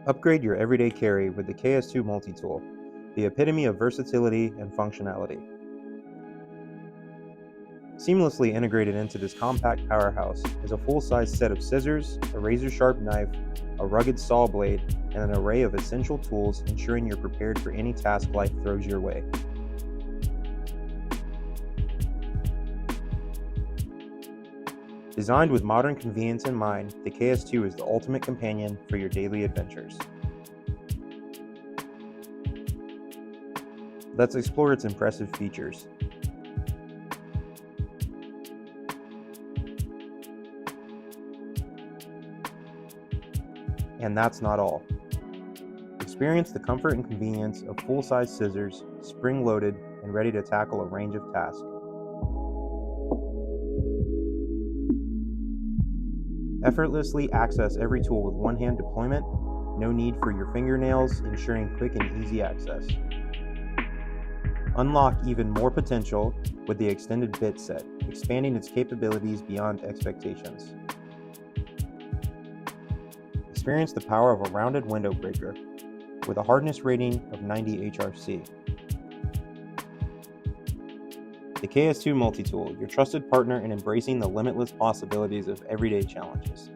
Upgrade your everyday carry with the KS2 Multitool, the epitome of versatility and functionality. Seamlessly integrated into this compact powerhouse is a full-size set of scissors, a razor-sharp knife, a rugged saw blade, and an array of essential tools ensuring you're prepared for any task life throws your way. Designed with modern convenience in mind, the KS2 is the ultimate companion for your daily adventures. Let's explore its impressive features. And that's not all. Experience the comfort and convenience of full-size scissors, spring-loaded and ready to tackle a range of tasks. Effortlessly access every tool with one-hand deployment, no need for your fingernails, ensuring quick and easy access. Unlock even more potential with the extended bit set, expanding its capabilities beyond expectations. Experience the power of a rounded window breaker with a hardness rating of 90 HRC. The KS2 Multitool, your trusted partner in embracing the limitless possibilities of everyday challenges.